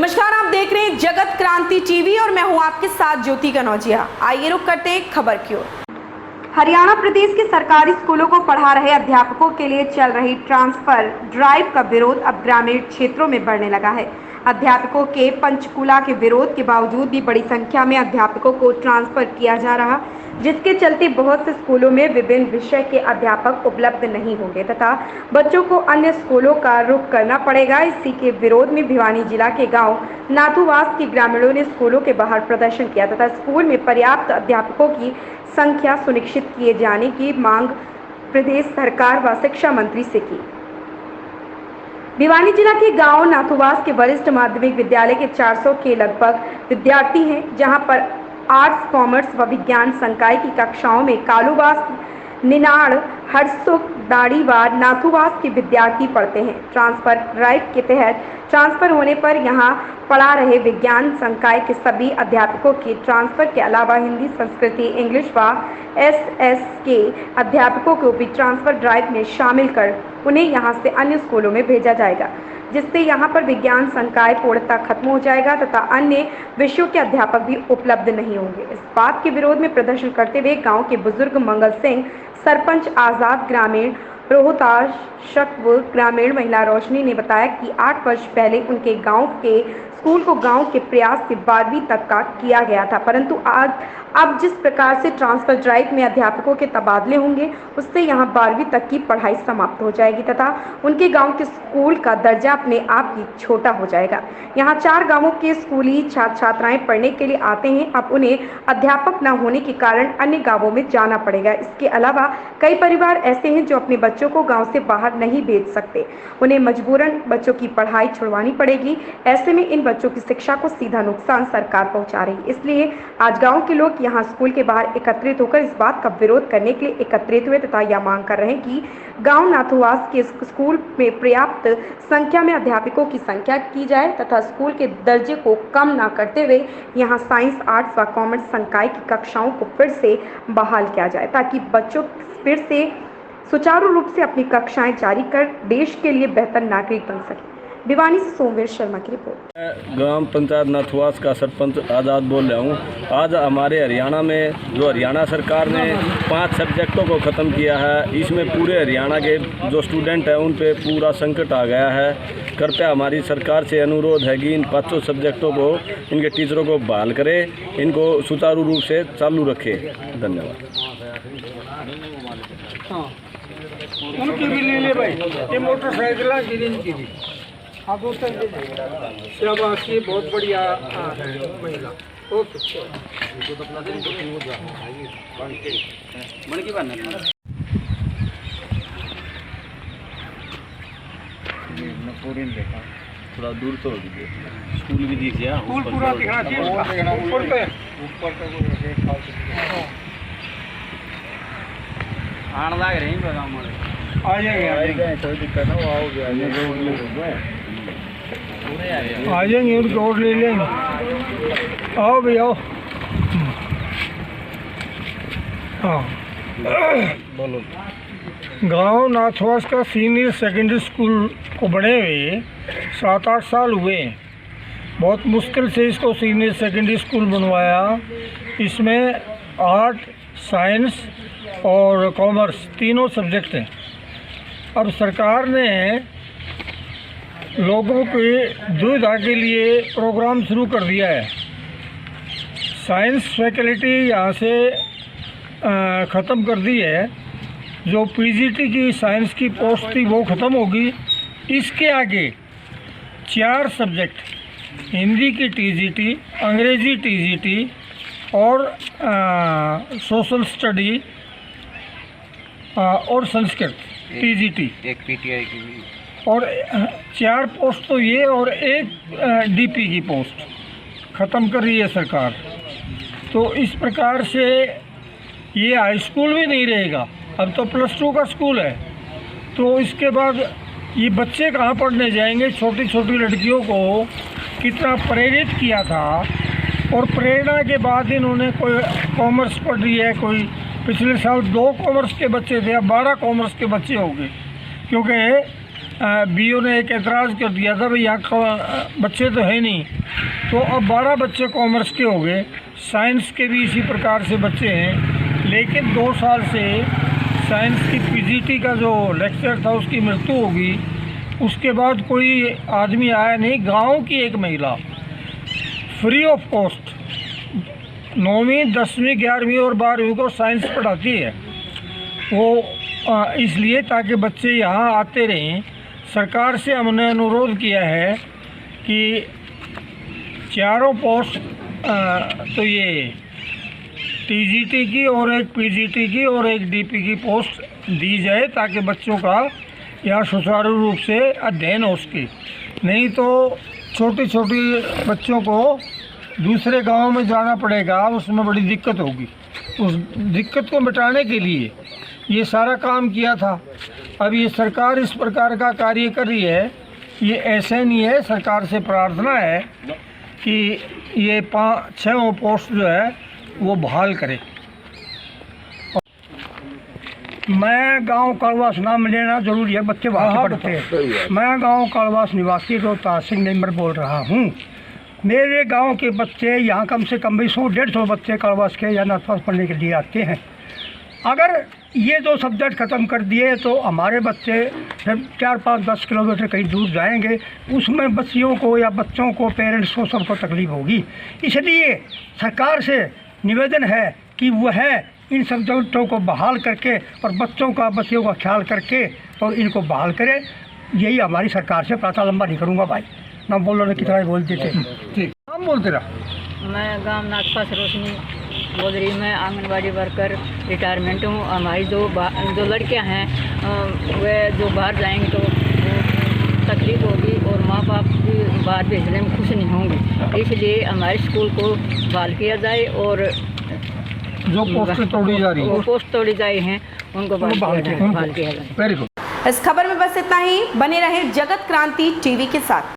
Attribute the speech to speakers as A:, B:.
A: नमस्कार, आप देख रहे हैं जगत क्रांति टीवी और मैं हूं आपके साथ ज्योति कनौजिया। आइए रुक करते हैं खबर की ओर। हरियाणा प्रदेश के सरकारी स्कूलों को पढ़ा रहे अध्यापकों के लिए चल रही ट्रांसफर ड्राइव का विरोध अब ग्रामीण क्षेत्रों में बढ़ने लगा है। अध्यापकों के पंचकूला के विरोध के बावजूद भी बड़ी संख्या में अध्यापकों को ट्रांसफर किया जा रहा, जिसके चलते बहुत से स्कूलों में विभिन्न विषय के अध्यापक उपलब्ध नहीं होंगे तथा बच्चों को अन्य स्कूलों का रुख करना पड़ेगा। इसी के विरोध में भिवानी जिला के गांव नाथुवास के ग्रामीणों ने स्कूलों के बाहर प्रदर्शन किया तथा स्कूल में पर्याप्त अध्यापकों की संख्या सुनिश्चित किए जाने की मांग प्रदेश सरकार व शिक्षा मंत्री से की। भिवानी जिला के गांव नाथुवास के वरिष्ठ माध्यमिक विद्यालय के 400 के लगभग विद्यार्थी हैं, जहां पर आर्ट्स, कॉमर्स व विज्ञान संकाय की कक्षाओं में कालूवास, निनाड़, हरसुख, दाढ़ीवार, नाथुवास के विद्यार्थी पढ़ते हैं। ट्रांसफर ड्राइव के तहत ट्रांसफर होने पर यहां पढ़ा रहे विज्ञान संकाय के सभी अध्यापकों के ट्रांसफर के अलावा हिंदी, संस्कृति, इंग्लिश व एसएस के अध्यापकों को भी ट्रांसफर ड्राइव में शामिल कर उन्हें यहां से अन्य स्कूलों में भेजा जाएगा, जिससे यहां पर विज्ञान संकाय पूर्णतः खत्म हो जाएगा तथा अन्य विषयों के अध्यापक भी उपलब्ध नहीं होंगे। इस बात के विरोध में प्रदर्शन करते हुए गांव के बुजुर्ग मंगल सिंह, सरपंच आजाद ग्रामीण रोहताश, व ग्रामीण महिला रोशनी ने बताया कि 8 वर्ष पहले उनके गांव के स्कूल को गांव के प्रयास से 12वीं तक का किया गया था, परंतु अब जिस प्रकार से ट्रांसफर ड्राइव में अध्यापकों के तबादले होंगे, उससे यहां 12वीं तक की पढ़ाई समाप्त हो जाएगी तथा उनके गांव के स्कूल का दर्जा अपने आप ही छोटा हो जाएगा। यहां 4 गांवों के स्कूली छात्र छात्राएं पढ़ने के लिए आते हैं, अब उन्हें अध्यापक न होने के कारण अन्य गाँवों में जाना पड़ेगा। इसके अलावा कई परिवार ऐसे हैं जो अपने बच्चों को गाँव से बाहर नहीं भेज सकते, उन्हें मजबूरन बच्चों की पढ़ाई छुड़वानी पड़ेगी। ऐसे में इन बच्चों की शिक्षा को सीधा नुकसान सरकार पहुंचा रही है। इसलिए आज गांव के लोग यहां स्कूल के बाहर एकत्रित होकर इस बात का विरोध करने के लिए एकत्रित हुए तथा यह मांग कर रहे हैं कि गांव नाथुवास के स्कूल में पर्याप्त संख्या में अध्यापकों की संख्या की जाए तथा स्कूल के दर्जे को कम न करते हुए यहां साइंस, आर्ट्स व कॉमर्स संकाय की कक्षाओं को फिर से बहाल किया जाए, ताकि बच्चों फिर से सुचारू रूप से अपनी कक्षाएं जारी कर देश के लिए बेहतर नागरिक बन सके। भिवानी से सोमवीर शर्मा की रिपोर्ट।
B: ग्राम पंचायत नाथुवास का सरपंच आज़ाद बोल रहा हूँ। आज हमारे हरियाणा में जो हरियाणा सरकार ने 5 सब्जेक्टों को ख़त्म किया है, इसमें पूरे हरियाणा के जो स्टूडेंट हैं उन पे पूरा संकट आ गया है। कृपया हमारी सरकार से अनुरोध है कि इन 5 सब्जेक्टों को इनके टीचरों को बहाल करे, इनको सुचारू रूप से चालू रखे। धन्यवाद।
C: उनकी भी ले ले भाई, ये मोटरसाइकिल गिरिन की भी हाँ दोस्तों, शाबाशी, बहुत बढ़िया है महिला। ओके
B: थोड़ा दूर तो स्कूल भी दीजिए,
C: स्कूल पूरा दिखाना चाहिए ऊपर पे
B: आने लग रहे हैं।
C: आ जाएंगे,
B: कोई दिक्कत ना, आओगे
C: आ जाएंगे, उनकी और ले लेंगे। आओ भाई आओ। हाँ,
B: बोलो।
C: गांव नाथुवास का सीनियर सेकेंडरी स्कूल को बने हुए 7-8 साल हुए हैं। बहुत मुश्किल से इसको सीनियर सेकेंडरी स्कूल बनवाया। इसमें आर्ट, साइंस और कॉमर्स तीनों सब्जेक्ट हैं। अब सरकार ने लोगों की दुविधा के लिए प्रोग्राम शुरू कर दिया है। साइंस फैकल्टी यहाँ से ख़त्म कर दी है। जो पीजीटी की साइंस की पोस्ट थी वो ख़त्म होगी। इसके आगे 4 सब्जेक्ट, हिंदी की टीजीटी, अंग्रेज़ी टीजीटी और सोशल स्टडी और संस्कृत टीजीटी,
B: एक पीटीआई की भी,
C: और 4 पोस्ट तो ये और एक डीपी की पोस्ट ख़त्म कर रही है सरकार। तो इस प्रकार से ये हाई स्कूल भी नहीं रहेगा, अब तो +2 का स्कूल है। तो इसके बाद ये बच्चे कहाँ पढ़ने जाएंगे? छोटी छोटी लड़कियों को कितना प्रेरित किया था, और प्रेरणा के बाद इन्होंने कोई कॉमर्स पढ़ रही है, कोई पिछले साल 2 कॉमर्स के बच्चे थे, अब 12 कॉमर्स के बच्चे हो गए, क्योंकि बीओ ने एक एतराज़ कर दिया था भाई यहाँ बच्चे तो है नहीं, तो अब 12 बच्चे कॉमर्स के हो गए, साइंस के भी इसी प्रकार से बच्चे हैं। लेकिन 2 साल से साइंस की पीजीटी का जो लेक्चर था उसकी मृत्यु होगी, उसके बाद कोई आदमी आया नहीं। गांव की एक महिला फ्री ऑफ कॉस्ट 9वीं 10वीं 11वीं और 12वीं को साइंस पढ़ाती है, वो इसलिए ताकि बच्चे यहाँ आते रहें। सरकार से हमने अनुरोध किया है कि चारों पोस्ट तो ये टीजीटी की और एक पीजीटी की और एक डीपी की पोस्ट दी जाए ताकि बच्चों का यहाँ सुचारू रूप से अध्ययन हो सके। नहीं तो छोटी छोटी बच्चों को दूसरे गांव में जाना पड़ेगा, उसमें बड़ी दिक्कत होगी। उस दिक्कत को मिटाने के लिए ये सारा काम किया था। अब ये सरकार इस प्रकार का कार्य कर रही है, ये ऐसे नहीं है। सरकार से प्रार्थना है कि ये 5-6 पोस्ट जो है वो बहाल करे।
D: मैं गांव कालवास नाम लेना जरूरी है, बच्चे वहाँ पढ़ते हैं। मैं गांव कालवास निवासी रोहतार सिंह नंबर बोल रहा हूँ। मेरे गांव के बच्चे यहाँ कम से कम भी 100-150 बच्चे कालवास के या नाथपास पढ़ने के लिए आते हैं। अगर ये 2 सब्जेक्ट ख़त्म कर दिए तो हमारे बच्चे जब 4-5-10 किलोमीटर कहीं दूर जाएंगे, उसमें बच्चियों को या बच्चों को, पेरेंट्स को, सबको तकलीफ होगी। इसलिए सरकार से निवेदन है कि वह इन सब्जेक्टों को बहाल करके और बच्चों का ख्याल करके और इनको बहाल करे। यही हमारी सरकार से प्रार्थना। लंबा नहीं करूँगा भाई, ना बोलो ना कितना बोल देते।
C: ठीक, हम बोलते रहा।
E: मैं गांव नाथपास रोशनी बोल रही हूँ। मैं आंगनबाड़ी वर्कर रिटायरमेंट हूँ। हमारी जो लड़कियां हैं वे जो बाहर जाएंगी तो तकलीफ होगी और माँ बाप भी बाहर भेजने में खुश नहीं होंगे। इसलिए हमारे स्कूल को बहाल किया जाए और
C: जो पोस्ट तोड़ी जा रही है,
E: पोस्ट तोड़ी जाए हैं उनको बहाल किया जाए।
C: Very good.
A: इस खबर में बस इतना ही। बने रहे जगत क्रांति टीवी के साथ।